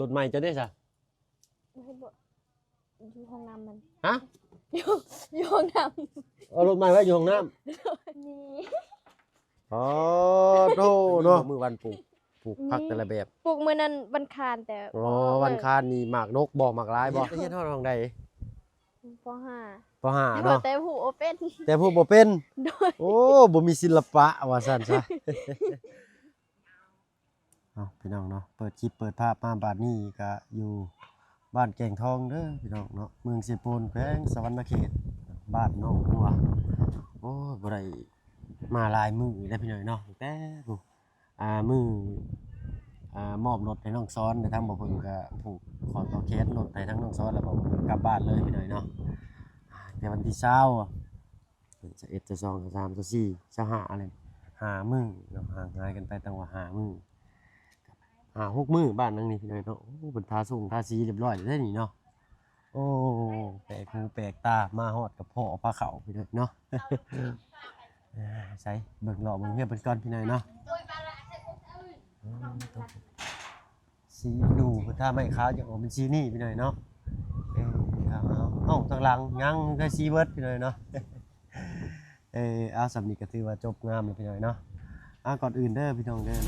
รถใหม่จะได้ซะไม่ให้บ่อยู่ห้องน้ำมันฮะอยู่ห้องน้ำเอารถใหม่ไว้อยู่ห้องน้ำนี่อ๋อโธ่เนาะมื้อวันปลูกผักแต่ละแบบปลูกมื้อนั้นวันคานแต่อ๋อวันคานนี่หมากนกบ่หมากลายบ่เฮ็ดเฮาห้องใดป .5 ป .5 เนาะแต่ผู้โอเป็นแต่ผู้บ่เป็นโดยโอ้บ่มีศิลปะว่าซั่นซะเอาพี่น้องเนาะเปิดคลิปเปิดภาพมาบาดนี้ก็อยู่บ้านแก่งทองเด้อพี่น้องเนาะเมืองเสปูนแขวงสะวรรณเขตบ้านน้องหัวโอ้บ่ได้มาหลายมื้อแล้วพี่น้องเนาะแต่ผู้มื้อมอบรถให้น้องซ้อนแต่ทางบ่เพิ่นก็ผูกขอต่อเคสรถให้ทั้งน้องซ้อนแล้วบ่เพิ่นกลับบ้านเลยพี่น้องเนาะแต่วันที่20จะ1จะ2จะ3จะ4จะ5อะไร5มื้อเนาะห่างหายกันไปตั้งว่า5มื้อ6 มื้อบ้านนังนี่พี่น้องเนาะโอ้เพิ่นทาส่งทาสีเรียบร้อยแล้วได้นี่เนาะโอ้แปลกหูแปลกตามาฮอดกับพ่อพาเข้าพี่น้องเนาะใส่เบิ่งเลาะเบิ่งเฮียเพิ่นก่อนพี่น้องเนาะสีดูเพิ่นทาไม้ขาวจะออกเป็นสีนี่พี่น้องเนาะเอาทางหลังยังก็สีเบิดพี่น้องเนาะเอาสำนี้ก็ถือว่าจบงามแล้วพี่น้องเนาะก่อนอื่นเด้อพี่น้องเด้อ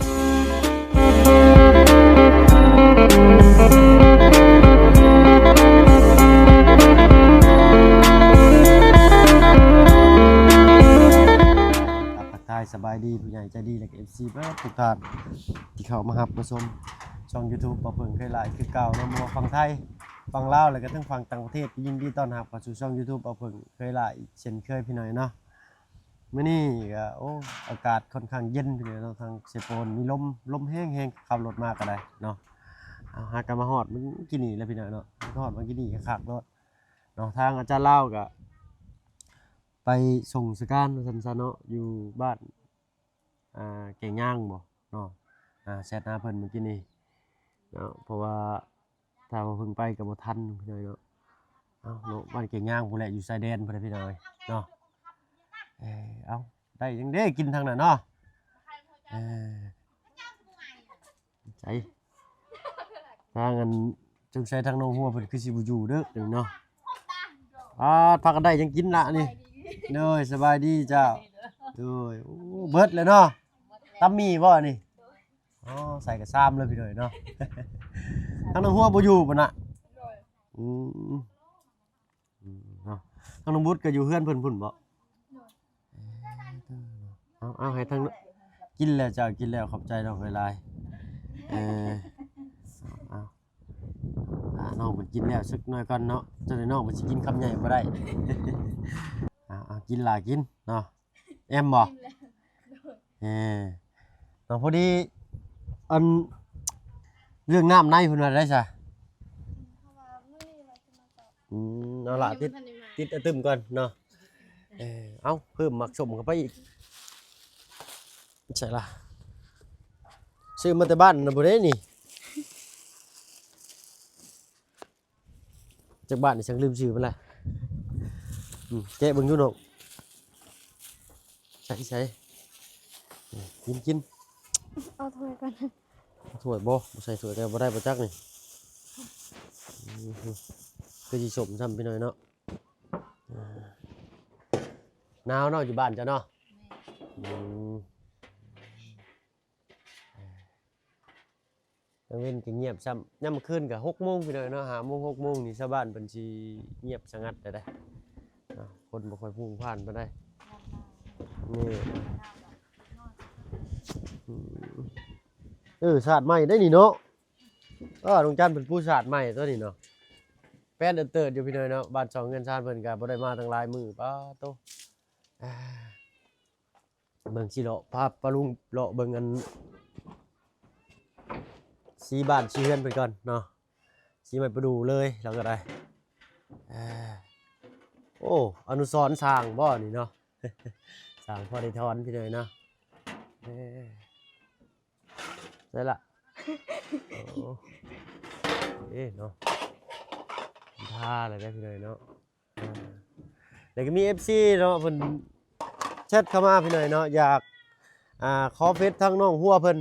สบายดีผู้ใหญ่ใจดีและก็ FC เบิดทุกท่านที่เข้ามารับชมช่อง YouTube บ่เพิ่งเคยหลายคือเก่าเนาะบ่ฟังไทยฟังลาวแล้วก็ทั้งฟังต่างประเทศยินดีต้อนรับเข้าสู่ช่อง YouTube บ่เพิ่งเคยหลายเช่นเคยพี่น้อยเนาะมื้อนี้ก็โอ้อากาศค่อนข้างเย็นพี่น้อยเนาะทางเซโปนมีลมแห้งๆขับรถมาก็ได้เนาะหากันมาฮอดมันกินนี่แหละพี่น้อยเนาะฮอดมากินนี่ก็คักรถเนาะทางอาจารย์ลาวก็ไปส่งสการซั่นๆเนาะอยู่บ้านเก่งย่างบ่เนาะแชทหาเพิ่นเมื่อกี้นี่เนาะเพราะว่าถ้าว่าเพิ่งไปก็บ่ทันพี่น้อยเนาะเนาะบ้านเก่งย่างพุ่นแหละอยู่ชายแดนพุ่นแหละพี่น้อยเนาะเอาได้จังเด้กินทางนั้นเนาะใจทางอันจงใช้ทางน้องหัวเพิ่นคือสิบ่อยู่เด้อจังเนาะพากันได้จังกินละนี่เด้อสบายดีเจ้าโอ้ยเบิดเลยเนาะตำมีบ่นี่ใส่กระซ้ำเลยพี่น้อยเนาะทางน้องหัวบ่อยู่บ่น่ะเนาะทางน้องบุตรก็อยู่เฮือนเพิ่นพุ่นบ่เอาให้ทางกินแล้วเจ้ากินแล้วขอบใจน้องหลายน้องเพิ่นกินแล้วสักหน่อยก่อนเนาะจังได๋น้องเพิ่นสิกินคำใหญ่บ่ได้กินล่ะกินเนาะแอมบ่น้องพอดีอันเรื่องน้ำในเพิ่นว่าได้ซะเอาล่ะติดตึมก่อนเนาะเอาเพิ่มหมักสมเข้าไปอีกใช่ล่ะซื้อมาแต่บ้านน่ะบ่ได้นี่จากบ้านนี่ฉันลืมชื่อมันละแกะเบิ่งอยู่เนาะใส่กินเอาถ้วยก่อนถ้วยบ่ใส่ถ้วยแต่บ่ได้บ่จักนี่คือสิสมซ้ำไปหน่อยเนาะหนาวเนาะอยู่บ้านจ้ะเนาะกลางเว้นก็เงียบซ้ำยามมื้อคืนก็6 โมงพี่น้อยเนาะ5 โมง 6 โมงนี่ชาวบ้านเพิ่นสิเงียบสงัดได้คนบ่ค่อยพุ่งผ่านปานใดนี่ศาสตร์ใหม่ได้นี่เนาะลุงจันทร์เป็นผู้ศาสตร์ใหม่ตัวนี้เนาะแป้นเติร์ดอยู่พี่น้อยเนาะบ้าน2เงินชาติเพิ่นก็บ่ได้มาตั้งหลายมื้อป้าโตเบิ่งสิเลาะพาปะลุงเลาะเบิ่งอันสีบ้านสีเฮือนเพิ่นก่อนเนาะสีใหม่ประดูเลยเราก็ได้โอ้อนุสรณ์สร้างบ่นี่เนาะสร้างพอได้ทอนพี่น้อยเนาะได้ละเนาะท่าอะไรได้พี่น้อยเนาะแล้วก็มี FC เนาะเพิ่นแชทเข้ามาพี่น้อยเนาะอยากขอเฟซทั้งน้องหัวเพิ่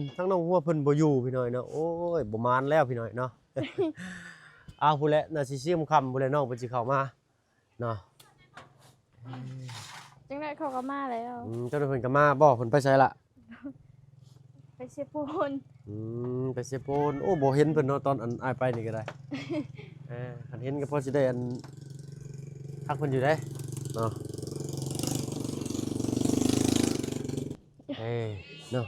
นบ่อยู่พี่น้อยเนาะโอ้ยบ่มานแล้วพี่น้อยเนาะ เอาพูดแล้วน่าสิซิมคำพูดแล้วน้องเพิ่นสิเข้ามาเนาะ จังได้เขาก็มาแล้ว เจ้าหน้าเพิ่นก็มาบ่เพิ่นไปไสล่ะ ไปเสียปูน ไปเสียโปนโอ้บ่เห็นเพิ่นเนาะตอนอันอ้ายไปนี่ก็ได้คันเห็นก็พอสิได้อันทักเพิ่นอยู่ได้เนาะเนาะ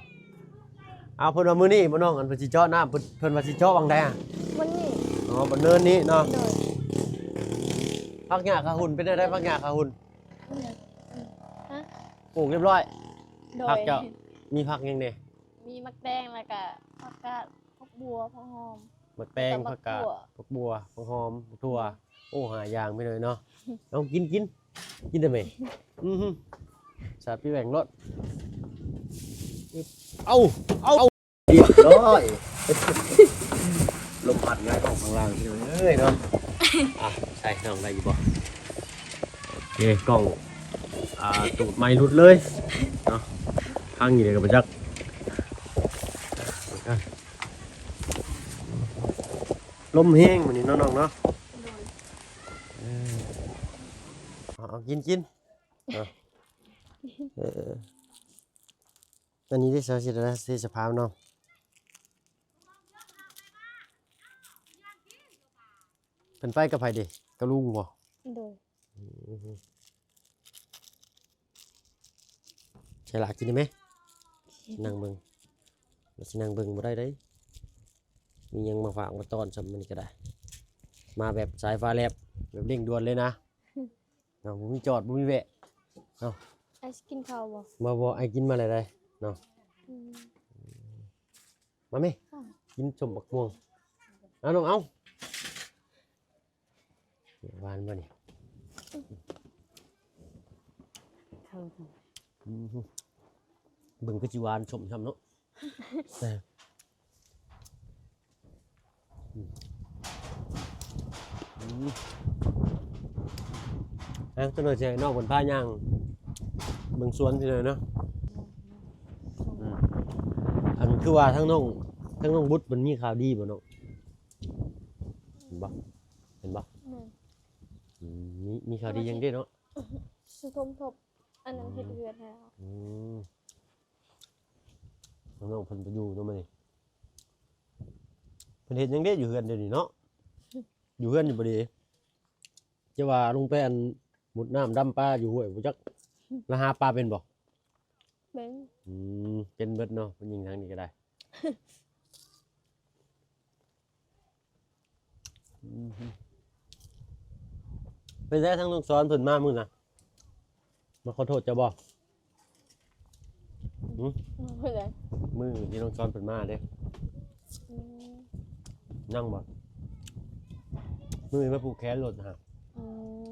เอาเพิ่นว่ามื้อนี้บ่น้องอันเพิ่นสิเจาะน้ำเพิ่นว่าสิเจาะวังใดอ่ะ วันนี้ อ๋อบนเนินนี้เนาะ โดย พักหญ้าคาหุ่นเป็นได้พักหญ้าคาหุ่น ฮะ ปลูกเรียบร้อย โด พัก ย เจ้ามีพักยังเด้ มีมักแดงแล้วก็ผักกาดผักบัวผักหอม มะแตงผักกาดผักบัวผักหอมผักถั่วโอ้หาอย่างไปเลยเนาะเอากินได้ไหมสาดพี่แบ่งรถเอาเรียบร้อยลมพัดง่ายออกข้างล่างเลยเนาะใช่น้องได้อยู่บ่โอเคกล้องตูดไม้รุดเลยเนาะข้างนี้เลยกับประจักษ์ลมแห้งเหมือนนี้น้องๆเนาะเอากินอันนี้ได้สาธิตแล้วเทสภาพเนาะเป็นไปกับไผดิกับลุงบ่ โดย ใช่ละกินได้ไหมนั่งเบิ่งสินั่งเบิ่งบ่ได้เด้มียังมาฝากมาต้อนสำมันก็ได้มาแบบสายฟ้าแลบแบบเร่งด่วนเลยนะเนาะบ่มีจอดบ่มีแวะเนาะ ไอศกินข้าวบ่ บ่ไอ้กินมาเลยได้เนาะ อืม มาไหมกินสมบักม่วงเอาน้องเอาหวานบ่นี่เบิ่งคือสิหวานสมช่ำเนาะตัวหน่อยใช่นอกบนผ้าย่างเบิ่งสวนที่เลยเนาะอันคือว่าทั้งน้องบุตรมันมีข่าวดีบ่เนาะเห็นบ่มีข่าวดียังได้เนาะ สุทมทบอันนั้นเฮ็ดเฮือนแล้ว น้องเพิ่นไปอยู่เนาะมื้อนี้เพิ่นเฮ็ดยังได้อยู่เฮือนเดี๋ยวนี้เนาะอยู่เฮือนอยู่บ่ดีจะว่าลงไปอันมุดน้ำดำปลาอยู่ห้วยบ่จักแล้วหาปลาเป็นบ่ เป็น เป็นเบิดเนาะเพิ่นยิงทางนี้ก็ได้เป็นได้ทั้งน้องสอนเพิ่นมามื้อน่ะมาขอโทษเจ้าบ่ เพื่อน มือที่น้องสอนเพิ่นมาเด้ อืม นั่งบ่มือมาผูกแขนรถนะฮะ อืม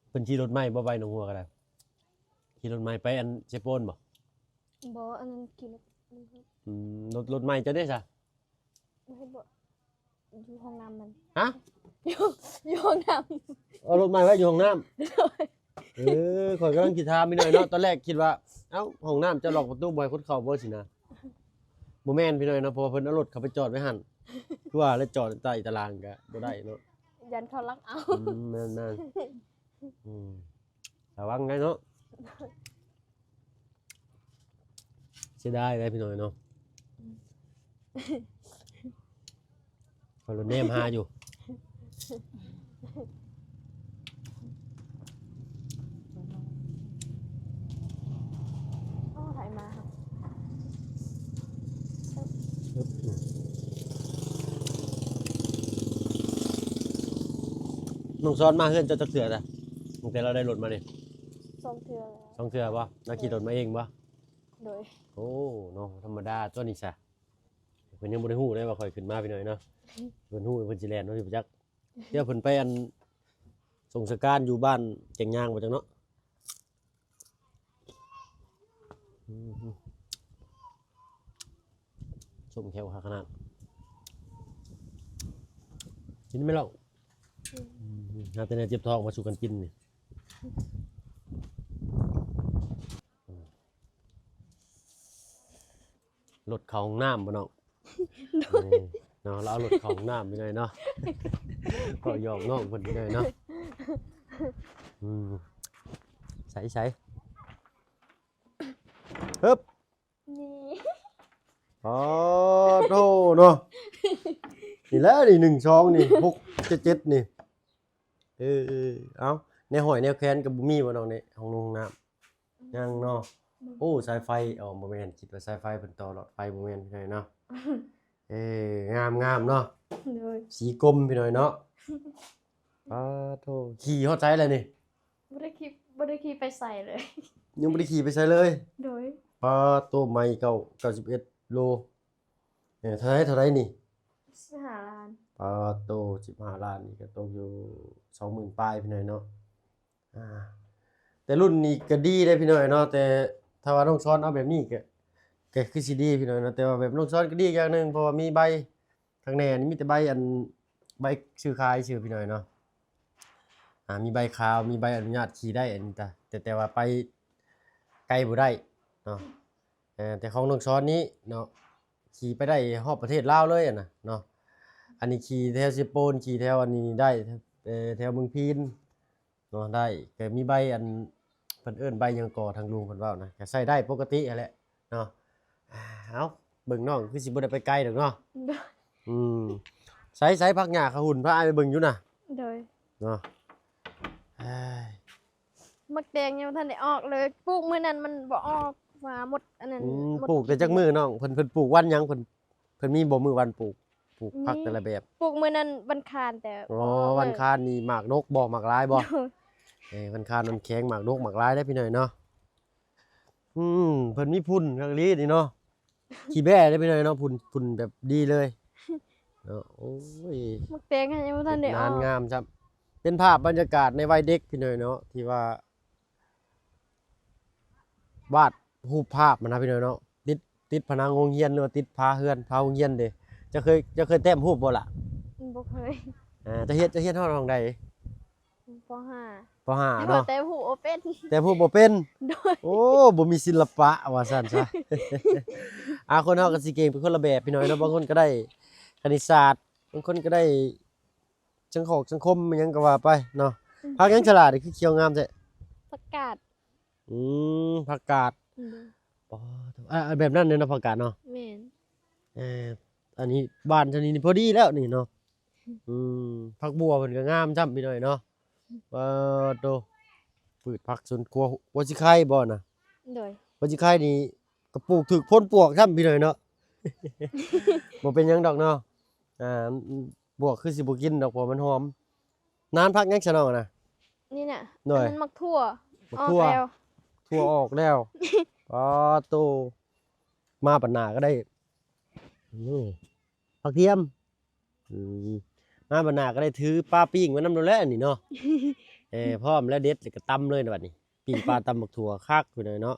เพิ่นขี่รถไม้บ่ไปหนองหัวก็ได้ขี่รถไม้ไปอันเชโปนบ่ บ่อันนั้นกินรถไม้จะได้ซะ ไม่ให้บ่อยู่ห้องน้ำมัน ฮะ อยู่ห้องน้ เอารถไม้ไว้อยู่ห้องน้ำข่อยกำลังคิดถามพี่หน่อยเนาะตอนแรกคิดว่าเอ้าห้องน้ำจะล็อกประตูบ่ให้คนเข้าบ่สินะบ่แม่นพี่หน่อยเนาะเพราะว่าเพิ่นเอารถเข้าไปจอดไว้หั่นคือว่าแล้วจอดใต้ตารางก็บ่ได้เนาะ ำยันเขาลักเอา แม่นระวังไงเนาะเสียดายเลยพี่หน่อยเนาะพอรถเนมหาอยู่อ๋อถ่ายมาค่ะ น้องซ้อนมาเฮือนจะจักเสือจ้ะตั้งแต่เราได้รถมาดิ ส่งเทือแล้ว ต้องเสือบ่เราขี่รถมาเองบ่ โดย โอ้เนาะธรรมดาตัวนี้ซะเพิ่นยังบ่ได้ฮู้ได้ว่าข่อยขึ้นมาพี่หน่อยเนาะเพิ่นฮู้เพิ่นสิแล่นเนาะพี่ประจักษ์เดี๋ยวเพิ่นไปอันส่งสการอยู่บ้านแก่งย่างบ่จังเนาะส้มแขวขนาดกินไหมเล่าน่าจะเนี่ยเจ็บท้องมาสู่กันกินนี่ รถเข้าห้องน้ำบ่น้องเนาะเราเอารถเข้าห้องน้ำไปหน่อยเนาะก็หยอกน้องเพิ่นไปหน่อยเนาะใส่ฮึบ นี่ อ๋อโธ่เนาะนี่แหละนี่1 2นี่6 7 7นี่เอาแนวหอยแนวแขนก็บ่มีบ่น้องนี่ห้องน้ำยังเนาะโอ้สายไฟอ๋อบ่แม่นคิดว่าสายไฟเพิ่นต่อหลอดไฟบ่แม่นพี่น้อยเนาะงามเนาะ โดย สีกลมพี่น้อยเนาะโธ่ขี่ฮอดไสแล้วนี่ บ่ได้ขี่ไปใส่เลย ยังบ่ได้ขี่ไปไสเลย โดย โตใหม่91โลเท่าไหร่นี่ 15 ล้าน โต15 ล้านนี่ก็ตกอยู่ 20,000 ปลายพี่น้อยเนาะแต่รุ่นนี้ก็ดีได้พี่น้อยเนาะแต่ถ้าว่าน้องซ้อนเอาแบบนี้ก็คือสิดีพี่น้อยเนาะแต่ว่าแบบน้องซ้อนก็ดีอย่างหนึงเพราะว่ามีใบข้างในนี่มีแต่ใบใบชื่อขายชื่อพี่น้อยเนาะมีใบขาวมีใบอนุญาตขี่ได้อันนี้แต่ว่าไปไกลบ่ได้เนาะแต่ของน้องซ้อนนี้เนาะขี่ไปได้ฮอบประเทศลาวเลยอะนะเนาะอันนี้ขี่แถวสิโปนขี่แถวอันนี้ได้แถวเมืองพีนเนาะได้ก็มีใบอันเพิ่นเอิ้นใบหยังก่อทางลุงเพิ่นเว้านะก็ใช้ได้ปกตินั่นแหละเนาะเอาเบิ่งน้องคือสิบ่ได้ไปไกลดอกเนาะ โดย ใส่ผักหญ้าขาหุ่นพาอ้ายไปเบิ่งอยู่น่ะ โดย เนาะเอ้ย มักแดงยังบ่ทันได้ออกเลยปลูกมื้อนั้นมันบ่ออกว่าหมดอันนั้นหมด ปลูกแต่จักมื้อน้องเพิ่นปลูกวันหยังเพิ่นมีบ่มื้อวันปลูกผักแต่ละแบบ ปลูกมื้อนั้นวันคานแต่ อ๋อวันคานนี่หมากนกบ่หมากลายบ่วันคานมันแข็งหมากนกหมากลายได้พี่หน่อยเนาะเพิ่นมีพุ่นคักลีนี่เนาะขี้แบ้ได้พี่หน่อยเนาะพุ่นแบบดีเลยเนาะโอ้ย มักแดงยังบ่ทันได้ออก งามครับเป็นภาพบรรยากาศในวัยเด็กพี่หน่อยเนาะที่ว่าวาดรูปภาพมันนะพี่หน่อยเนาะติดผนังโรงเรียนหรือว่าติดผาเฮือนผาโรงเรียนเด้จะเคยแต้มรูปบ่ล่ะ บ่เคย จะเฮ็ดฮอดห้องใด ป .5 ป .5 เนาะ แต่หูบ่เป็น แต่พูดบ่เป็น โดย โอ้บ่มีศิลปะว่าซั่นซะ คนเฮาก็สิเก่งเป็นคนละแบบพี่น้อยเนาะบางคนก็ได้คณิตศาสตร์บางคนก็ได้สังคมอิหยังก็ว่าไปเนาะภาคหยังฉลาดนี่คือเขียวงามแท้ ประกาศ ผักกาด โดย ปอแบบนั้นเลยเนาะผักกาดเนาะ แม่น อันนี้บ้านเท่านี้นี่พอดีแล้วนี่เนาะผักบัวเพิ่นก็งามจ้ำพี่น้อยเนาะโตพืชผักสวนครัวหัวสิไข่บ่น่ะ โดย หัวสิไข่นี่ก็ปลูกถึกพ้นปลวกจ้ำพี่น้อยเนาะ บ่เป็นหยังดอกเนาะบวกคือสิบ่กินดอกเพราะมันหอมนานพักยังซะเนาะนะ นี่น่ะ โดย อันนั้นมักทั่ว บัก ออก ทั่ว แล้ว ทั่วออกแล้ว โตมาปัญหาก็ได้ผักเทียมมาปัญหาก็ได้ถือปลาปิ้งไว้นำโดนแล้วนี่เนาะ พร้อมแล้วเด็ดแล้วก็ตำเลยนะบัดนี้ปิ้งปลาตำบักถั่วคักอยู่เลยเนาะ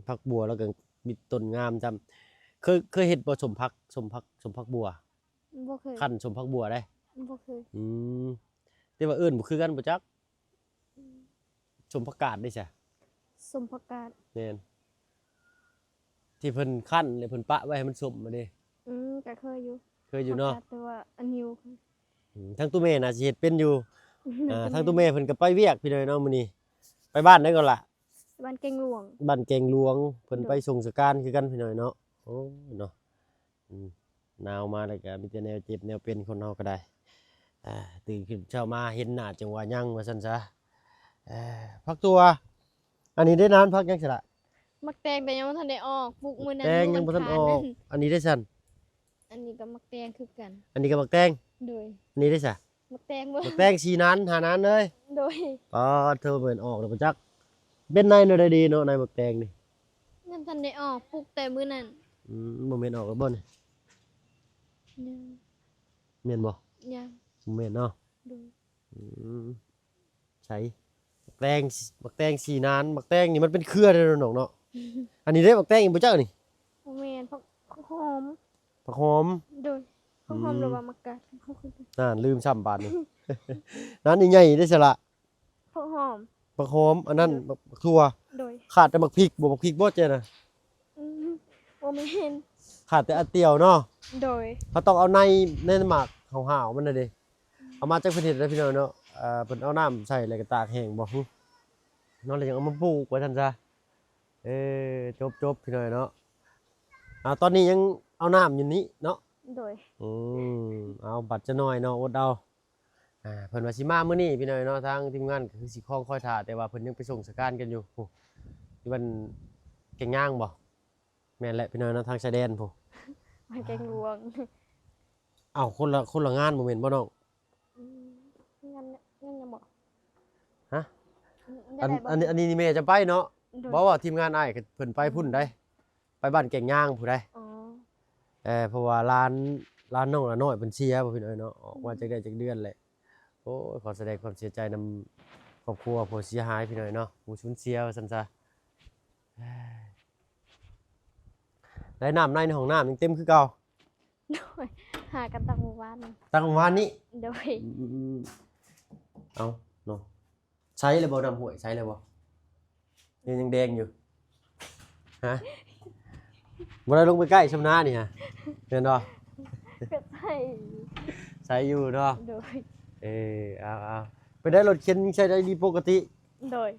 ผักบัวแล้วก็มีต้นงามจำเคยเฮ็ดบ่สมพักบัว บ่เคย คั่นสมพักบัวได้ บ่เคย แต่ว่าเอิ้นบ่คือกันบ่จักสมผักกาดได้ซะ สมประกาศ แม่นที่เพิ่นคั่นแล้วเพิ่นปะไว้ให้มันสมมาเด้ ก็เคยอยู่ เคยอยู่เนาะ ประกศแต่ว่าอันหิว ทั้งตู้แม่น่าสิเฮ็ดเป็นอยู่ทั้งตู้แม่เพิ่นก็ไปเวียกพี่น้อยเนาะมื้อนี้ไปบ้านได้ก่อนล่ะ บ้านเก่งหลวง บ้านแกงหลวงเพิ่นไปส่งสการคือกันพี่น้อยเนาะโอ้เนาะหนาวมาแล้วก็มีแต่แนวเจ็บแนวเป็นคนเฮาก็ได้ตื่นขึ้นเช้ามาเห็นหน้าจังว่ายังว่าซั่นซะพักตัว อันนี้ได้นานพักยังสิล่ะ มักแตงแต่ยังบ่ทันได้ออกปลูกมื้อนั้น แตงยังบ่ทันออก อันนี้ได้ซั่น อันนี้ก็มักแตงคือกัน อันนี้ก็บักแตง โดย อันนี้ได้ซะ มักแตงบ่ บักแตง4นาน5นานเลย โดย เธอเบิ่นออกแล้วบ่จักเป็นในเนาะได้ดีเนาะในบักแตงนี่ ยังทันได้ออกปลูกแต่มื้อนั้น บ่แม่นออกแล้วบ่นี่ ยัง แม่นบ่ ยัง บ่แม่นเนาะ โดย ใช่บักแตง4นานบักแตงนี่มันเป็นเครือเด้อน้องเนาะ อันนี้ได้บักแตงอีกบ่จักนี่ บ่แม่นผักหอม ผักหอม โดยผักหอมหรือว่ามักกาดเขาคือกัน ลืมซ้ำบาดนี่ นั้นนี่ใหญ่ได้ซะละ ผักหอม ผักหอมอันนั้นบักทั่ว โดย ขาดแต่บักพริกบ่บักพริกบ่เจ้น่ะ อืม บ่แม่น ขาดแต่อันเตียวเนาะ โดย เขาต้องเอาในหมากห่าวๆมันน่ะเด้เอามาจากประเทศแล้วพี่น้องเนาะเพิ่นเอาน้ำใส่แล้วก็ตากแห้งบ่ฮึเนาะแล้วยังเอามาปลูกไว้ซั่นซะจบพี่น้องเนาะตอนนี้ยังเอาน้ำอยู่นี้เนาะ โดย เอาบัตรจะน้อยเนาะอดเอาเพิ่นว่าสิมามื้อนี้พี่น้อยเนาะทางทีมงานก็คือสิคล้องค่อยท่าแต่ว่าเพิ่นยังไปส่งสการกันอยู่ผู้ที่มันเก่งย่างบ่แม่นแหละพี่น้อยเนาะทางชายแดนผู้ มันแกงลวง อ้าวคนละงานบ่แม่นบ่น้อง งั้นยังบ่ ฮะ ยั อั ง น ได้บ่ อันนี้แม่จะไปเนาะ โดย บ่ว่าทีมงานอ้ายก็เพิ่นไปพุ่นได้ไปบ้านเก่งย่างผู้ใด อ๋อ เพราะว่าร้านน้องละน้อยเพิ่นเสียบ่พี่น้อยเนาะออกมาจักได้จักเดือนแหละโอ้ยขอแสดงความเสียใจนำครอบครัวผู้เสียหายพี่น้อยเนาะผู้สูญเสียว่าซั่นซะ ได้น้ำในห้องน้ำยังเต็มคือเก่า โดยหากันตั้งหมู่บ้าน ตั้งวานนี้ โดย เอาเนาะใช้เลยบ่น้ำห่วยใช้เลยบ่ยังแดงอยู่ฮะบ่ได้ลงไปใกล้ชำนาญนี่ฮะเห็นบ่ ก็ใช่ ใช้อยู่เนาะ โดย เอาไปได้รถเข็นใช้ได้ดีปกติ โดย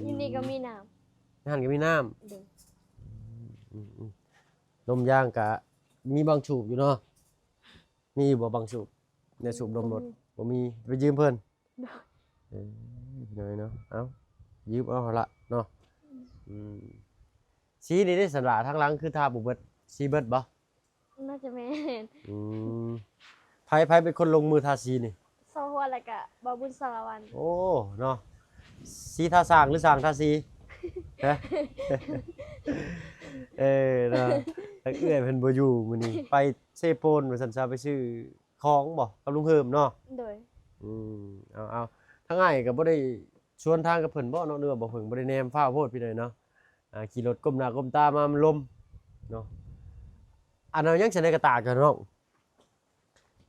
ที่นี่ก็มีน้ นั่นก็มีน้ ำโดย ำลมยางกะมีบางสูบอยู่เนาะมีบ่บางสูบในสูบลมรถบ่มีไปยืมเพิ่นหน่อยเนาะเอายืมเอาหั่นละเนาะสีนี่ได้สระทั้งหลังคือทาบุเบิดสีเบิดบ่ น่าจะแม่น ไผเป็นคนลงมือทาสีนี่ โซหัวแล้วก็บ่บุญสารวัน โอ้เนาะสีทาสร้างหรือสร้างทาสีฮะ เนาะแล้วเอื้อยเพิ่นบ่อยู่มื้อนี้ไปเซโปนว่าซั่นซะไปซื้อของบ่กับลุงเฮิมเนาะ โดย เอาทั้งอ้ายก็บ่ได้ชวนทางกับเพิ่นบ่เนาะเด้อบ่เพิ่นบ่ได้แนมฟ้าวโพดพี่น้อยเนาะขี่รถก้มหน้าก้มตามามันลมเนาะอันนั้นยังสิได้กระตากกันเนาะ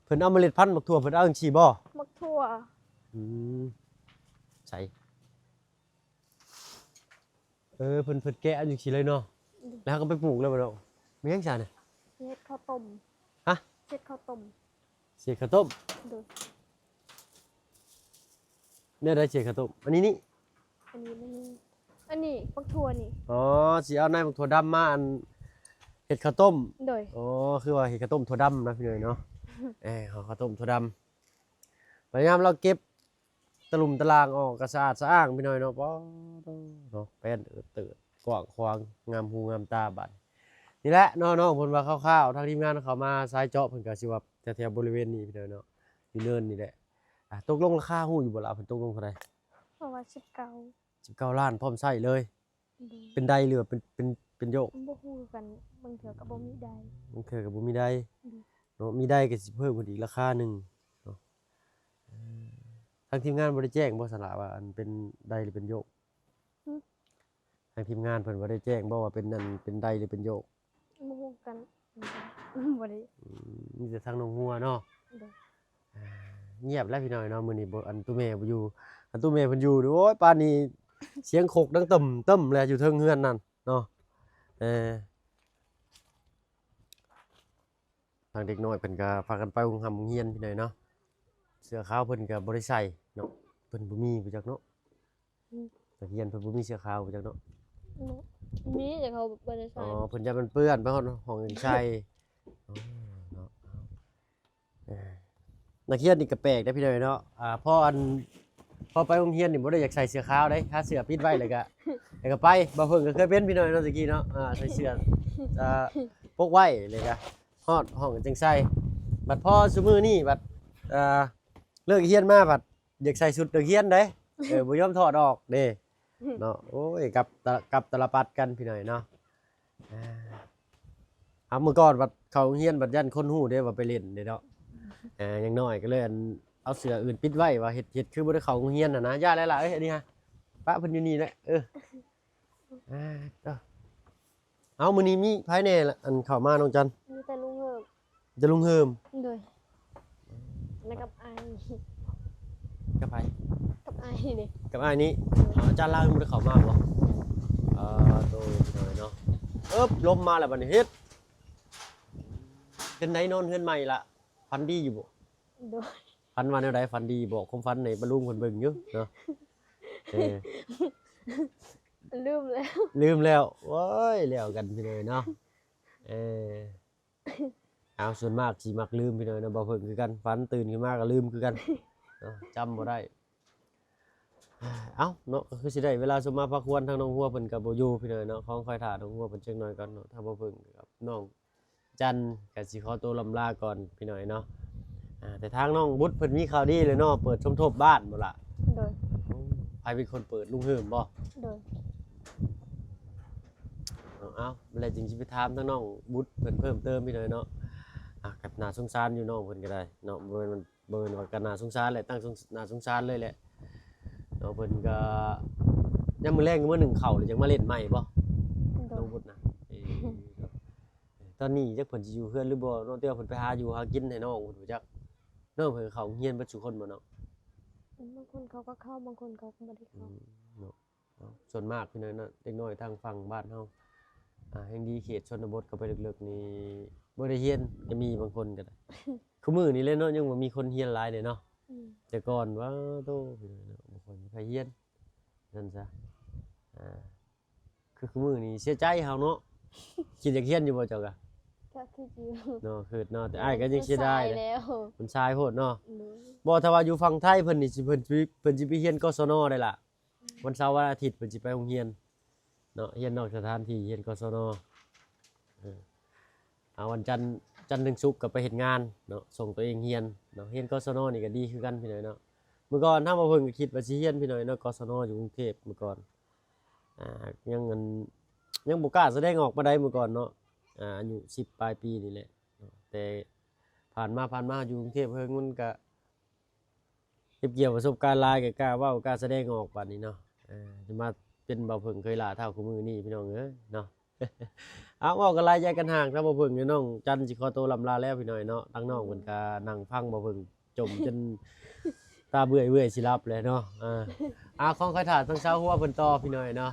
เพิ่นเอาเมล็ดพันธุ์บักถั่วเพิ่นเอาจังซี่บ่ มักทั่ว ใส่เพิ่นแกะอยู่สิเลยเนาะแล้วก็ไปปลูกเลยบ่เนาะมีหยังซั่นน่ะ เฮ็ดข้าวต้ม ฮะ เฮ็ดข้าวต้ม เสียข้าวต้ม โดย เนี่ยได้เสียข้าวต้มอันนี้นี่ อันนี้มักทั่วนี่ อ๋อสิเอาในบักถั่วดำมาอันเฮ็ดข้าวต้ม โดย อ๋อคือว่าเฮ็ดข้าวต้มถั่วดำนะพี่น้อยเนาะข้าวต้มถั่วดำพยายามเราเก็บตะลุ่มตะลางออกก็สะอาดสะอ้างพี่น้อยเนาะป้อเนาะแป้นเติดกว้างขวางงามหูงามตาบัดนี่แหละเนาะเพิ่นว่าคร่าวๆทางทีมงานเขามาสายเจาะเพิ่นก็สิว่าแถวๆบริเวณนี้พี่น้อยเนาะอยู่เนินนี่แหละตกลงราคาฮู้อยู่บ่ล่ะเพิ่นตกลงเท่าใด เพราะว่า19ล้านพร้อมใช้เลย โดย เป็นใดหรือว่าเป็นโยก บ่ฮู้กันบางเทื่อก็บ่มีใด มันคือก็บ่มีใดเนาะมีใดก็สิเพิ่มขึ้นอีกราคาหนึงเนาะทางทีมงานบ่ได้แจ้งบ่สละว่าอันเป็นใดหรือเป็นโยกทางทีมงานเพิ่นบ่ได้แจ้งบ่ว่าเป็นนั่นเป็นใดหรือเป็นโยก บ่ฮู้กันบ่ได้ มีแต่ทางน้องงัวเนาะ โดย เงียบแล้วพี่น้อยเนาะมื้อนี้บ่อันตู้แม่บ่อยู่อันตู้แม่เพิ่นอยู่โอ้ยป่านนี้เสียงโคกดังตึ้มๆแลอยู่เทิงเฮือนนั่นเนาะทางเด็กน้อยเพิ่นก็พากันไปโรงโรงเรียนพี่น้อยเนาะเสื้อขาวเพิ่นก็บ่ได้ใส่เนาะเพิ่นบ่มีบ่จักเนาะนักเรียนเพิ่นบ่มีเสื้อขาวบ่จักเนาะ มีแต่เขาบ่ได้ใส่ เพิ่นจะมันเปื้อนไปฮอดห้องอื่นใส่เนาะนักเรียนนี่ก็แปลกได้พี่น้อยเนาะพอไปโรงเรียนนี่บ่ได้อยากใส่เสื้อขาวเด้ถ้าเสื้อปิดไว้แล้วก็ไปบ่เพิ่นก็เคยเป็นพี่น้อยเนาะตะกี้เนาะใส่เสื้อปกไว้เลยก็ฮอดห้องจังใส่บัดพอซุมื้อนี้บัดเลิกเรียนมาบัดอยากใส่ชุดนักเรียนเด้บ่ยอมถอดออกเด้เนาะโอ้ยกับตลปัดกันพี่น้อยเนาะเมื่อก่อนบัดเข้าโรงเรียนบัดยันคนฮู้เด้ว่าไปเล่นเด้เนาะอย่างน้อยก็เลยเอาเสื้ออื่นปิดไว้ว่าเฮ็ดคือบ่ได้เข้าโรงเรียนน่ะนะย่าหลายๆอันนี้ฮะปะเพิ่นอยู่นี่แหละเอามื้อนี้มีไผแน่ล่ะอันเข้ามาน้องจัน มีแต่ลุงเฮิบ จะลุงเฮิม โดยแล้วกับไอ กับไผ กับไอเด้ กับอ้ายนี้อาจารย์ลาวบ่ได้เข้ามาบ่โตพี่น้อยเนาะลมมาแล้วบัดนี้เฮ็ด ขึ้นไหนนอนขึ้นใหม่ละฝันดีอยู่บ่ โดย ฝันว่าแนวใดฝันดีบอกความฝันในบรรลุงเพิ่นเบิ่งอยู่เนาะเออ ลืมแล้ว ลืมแล้วโอ้ยแล้วกันพี่น้อยเนาะเออเอาส่วนมากสิมักลืมพี่น้อยเนาะบ่เพิ่นคือกันฝันตื่นขึ้นมาก็ลืมคือกันเนาะจำบ่ได้เอ้าเนาะก็คือสิได้เวลาสมมาพักควรทางน้องหัวเพิ่นก็บ่อยู่พี่น้อยเนาะของคอยท่าน้องหัวเพิ่นจักหน่อยก่อนเนาะถ้าบ่เพิ่นกับน้องจันก็สิขอตัวลำลาก่อนพี่น้อยเนาะแต่ทางน้องบุตรเพิ่นมีข่าวดีเลยเนาะเปิดสมทบบ้านบ่ล่ะ โดย ใครเป็นคนเปิดลุงเฮิมบ่ โดย เอ้าเมื่อไรจึงสิไปถามทั้งน้องบุตรเพิ่นเพิ่มเติมพี่หน่อยเนาะกับน่าสงสารอยู่น้องเพิ่นก็ได้เนาะบ่แม่นมันบ่แม่นว่าก็น่าสงสารแหละตั้งน่าสงสารเลยแหละเนาะเพิ่นก็ยามมื้อแลงมื้อหนึ่งเข้าเลยจังมาเล่นใหม่บ่ โด น้อง ย บุตรนะครับตอนนี้จักเพิ่นสิอยู่เฮือนหรือบ่เนาะแต่ว่าเพิ่นไปหาอยู่หากินให้น้องเพิ่นรู้จักน้องเพิ่นเข้าโรงเรียนเบิดทุกคนบ่เนาะ บางคนเขาก็เข้าบางคนเขาก็ไม่ได้เข้า เนาะส่วนมากพี่น้อยเนาะเด็กน้อยทางฝั่งบ้านเฮาแห่งดีเขตชนบทก็ไปลึกๆนี่บ่ได้เรียนจะมีบางคนก็ได้ คือมื้อนี้เลยเนาะยังบ่มีคนเรียนหลายเลยเนาะ อืม แต่ก่อนว่าโตพี่น้อยเนาะบ่ค่อยมีใครเรียนนั่นซะคือมื้อนี้เสียใจเฮาเนาะ คิดอยากเรียนอยู่บ่เจ้าก็ ก็คืออยู่ เนาะคือเนาะแต่อ้ายก็ยังเสียดาย มัน เลย สแล้ว มันชายโพดเนาะ โดย บ่ถ้าว่าอยู่ฝั่งไทยเพิ่นนี่สิเพิ่นสิไปเรียนกศนได้ล่ะวันเสาร์วันอาทิตย์เพิ่นสิไปโรงเรียนเนาะเรียนนอกสถานที่เรียนกศนเอาวันจันทร์ถึงศุกร์ก็ไปเฮ็ดงานเนาะส่งตัวเองเรียนเนาะเรียนกศนนี่ก็ดีคือกันพี่น้อยเนาะเมื่อก่อนถ้ามาเพิ่นก็คิดว่าสิเรียนพี่น้อยเนาะกศนอยู่กรุงเทพเมื่อก่อนยังเงินยังบ่กล้าแสดงออกมาได้เมื่อก่อนเนาะอายุ10ปลายปีนี่แหละเนาะแต่ผ่านมาอยู่กรุงเทพเพิ่นมันก็เก็บเกี่ยวประสบการณ์หลายก็กล้าเว้ากล้าแสดงออกบัดนี้เนาะจะมาเป็นเบาเพิ่งเคยลาเท่าคู่มือนี่พี่น้องเอ้ยเนาะ เอาเว้ากันหลายแยกกันห่างถ้าบ่เพิ่งนี่น้องจันสิขอตัวลำลาแล้วพี่น้อยเนาะทั้งน้องเพิ่นก็นั่งฟังบ่เพิ่งจมจน ตาเบื่อยสิหลับเลยเนาะของค่อยถ่าทั้งเช้าหัวเพิ่นต่อพี่น้อยเนาะ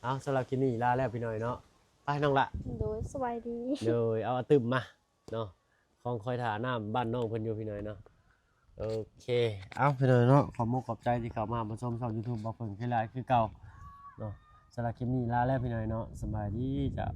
เอาสำหรับคลิปนี้ลาแล้วพี่น้อยเนาะไปน้องละ โดยสบายดี เลยเอาอาตึมมาเนาะของค่อยถ่าน้ำบ้านน้องเพิ่นอยู่พี่น้อยเนาะโอเคเอาพี่น้อยเนาะขอบมุกขอบใจที่เข้ามาชมช่อง YouTube บ่เพิ่งเคยหลายคือเก่าเนาะสำหรับคลิปนี้ลาแล้วพี่น้อยเนาะสบายดีจ้ะ